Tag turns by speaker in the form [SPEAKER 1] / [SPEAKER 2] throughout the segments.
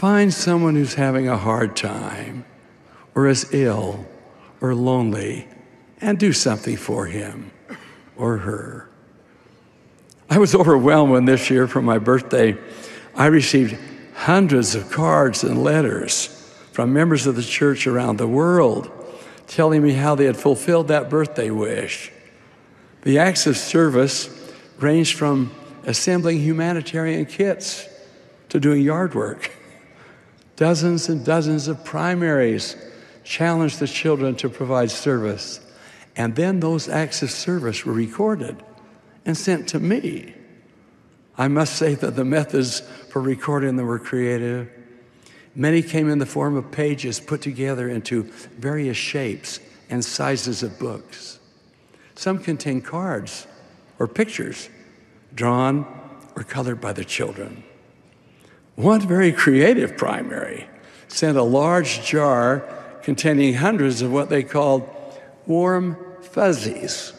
[SPEAKER 1] Find someone who's having a hard time or is ill or lonely and do something for him or her. I was overwhelmed when this year for my birthday, I received hundreds of cards and letters from members of the church around the world telling me how they had fulfilled that birthday wish. The acts of service ranged from assembling humanitarian kits to doing yard work. Dozens and dozens of primaries challenged the children to provide service. And then those acts of service were recorded and sent to me. I must say that the methods for recording them were creative. Many came in the form of pages put together into various shapes and sizes of books. Some contained cards or pictures drawn or colored by the children. One very creative primary sent a large jar containing hundreds of what they called warm fuzzies.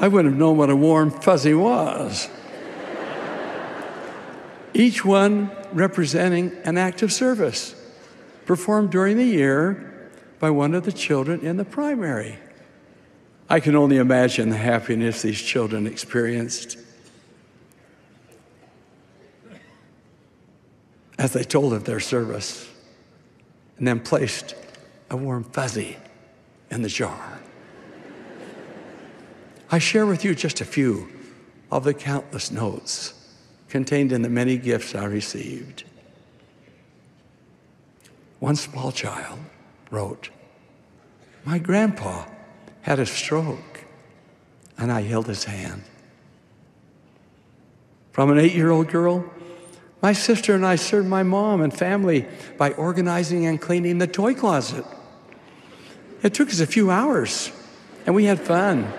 [SPEAKER 1] I wouldn't have known what a warm fuzzy was. Each one representing an act of service performed during the year by one of the children in the primary. I can only imagine the happiness these children experienced as they told of their service and then placed a warm fuzzy in the jar. I share with you just a few of the countless notes contained in the many gifts I received. One small child wrote, "My grandpa had a stroke, and I held his hand." From an 8-year-old girl, "My sister and I served my mom and family by organizing and cleaning the toy closet. It took us a few hours, and we had fun.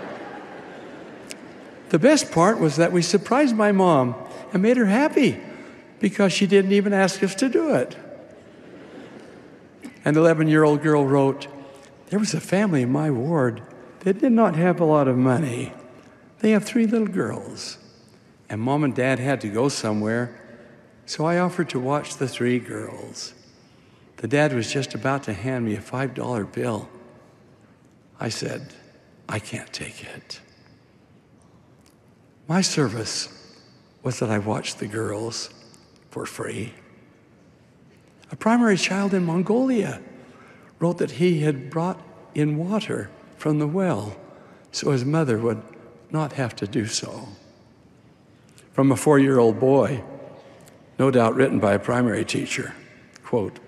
[SPEAKER 1] The best part was that we surprised my mom and made her happy because she didn't even ask us to do it." An 11-year-old girl wrote, "There was a family in my ward that did not have a lot of money. They have 3 little girls, and Mom and Dad had to go somewhere, so I offered to watch the 3 girls. The dad was just about to hand me a $5 bill. I said, 'I can't take it.' My service was that I watched the girls for free." A primary child in Mongolia wrote that he had brought in water from the well so his mother would not have to do so. From a 4-year-old boy, no doubt written by a primary teacher, quote,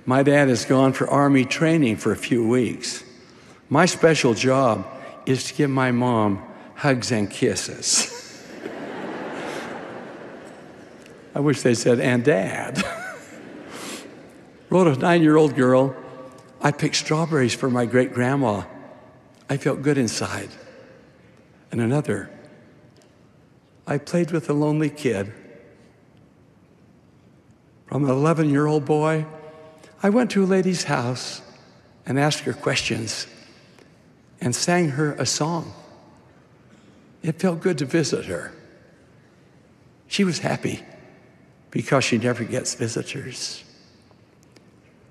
[SPEAKER 1] "My dad has gone for Army training for a few weeks. My special job is to give my mom hugs and kisses." I wish they said, "and Dad." Wrote a 9-year-old girl, "I picked strawberries for my great-grandma. I felt good inside." And another, "I played with a lonely kid." From an 11-year-old boy, "I went to a lady's house and asked her questions and sang her a song. It felt good to visit her. She was happy because she never gets visitors."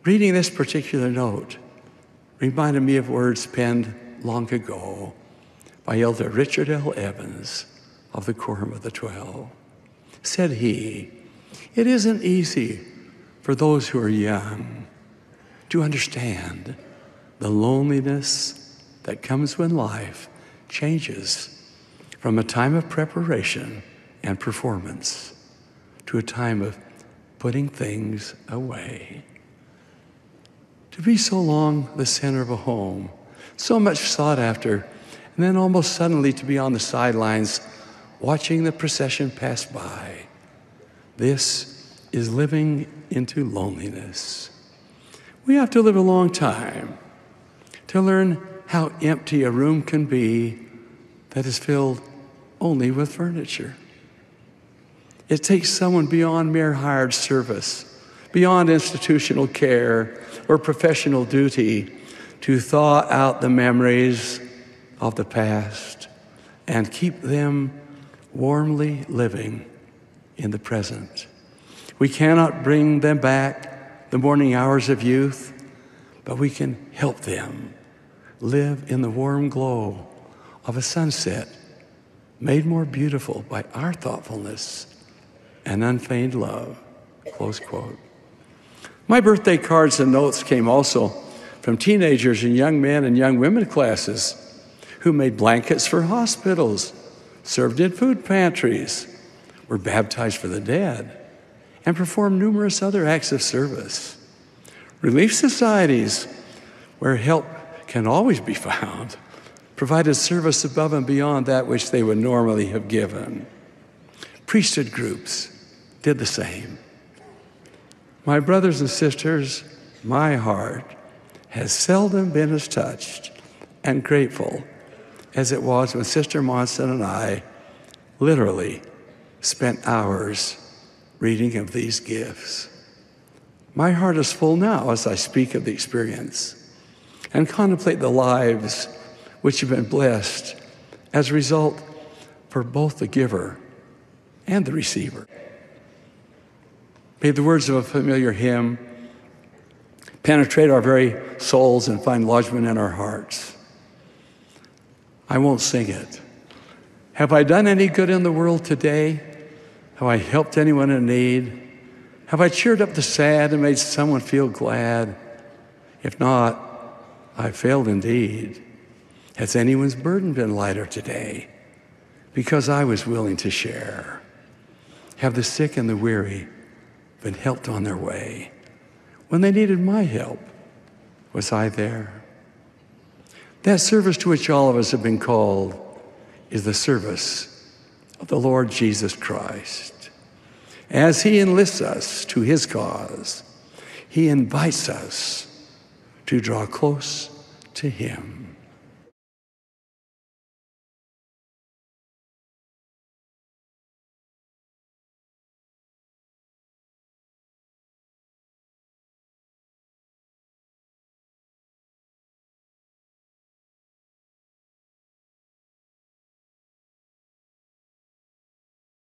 [SPEAKER 1] Reading this particular note reminded me of words penned long ago by Elder Richard L. Evans of the Quorum of the 12. Said he, "It isn't easy for those who are young to understand the loneliness that comes when life changes from a time of preparation and performance to a time of putting things away. To be so long the center of a home, so much sought after, and then almost suddenly to be on the sidelines watching the procession pass by. This is living into loneliness. We have to live a long time to learn how empty a room can be that is filled only with furniture. It takes someone beyond mere hired service, beyond institutional care or professional duty to thaw out the memories of the past and keep them warmly living in the present. We cannot bring them back the morning hours of youth, but we can help them live in the warm glow of a sunset made more beautiful by our thoughtfulness and unfeigned love. Close quote. My birthday cards and notes came also from teenagers and young men and young women classes who made blankets for hospitals, served in food pantries, were baptized for the dead, and performed numerous other acts of service. Relief societies, where help can always be found, provided service above and beyond that which they would normally have given. Priesthood groups did the same. My brothers and sisters, my heart has seldom been as touched and grateful as it was when Sister Monson and I literally spent hours reading of these gifts. My heart is full now as I speak of the experience and contemplate the lives which have been blessed as a result for both the giver and the receiver. May the words of a familiar hymn penetrate our very souls and find lodgment in our hearts. I won't sing it. Have I done any good in the world today? Have I helped anyone in need? Have I cheered up the sad and made someone feel glad? If not, I failed indeed. Has anyone's burden been lighter today? Because I was willing to share. Have the sick and the weary been helped on their way? When they needed my help, was I there? That service to which all of us have been called is the service of the Lord Jesus Christ. As he enlists us to his cause, he invites us to draw close to him.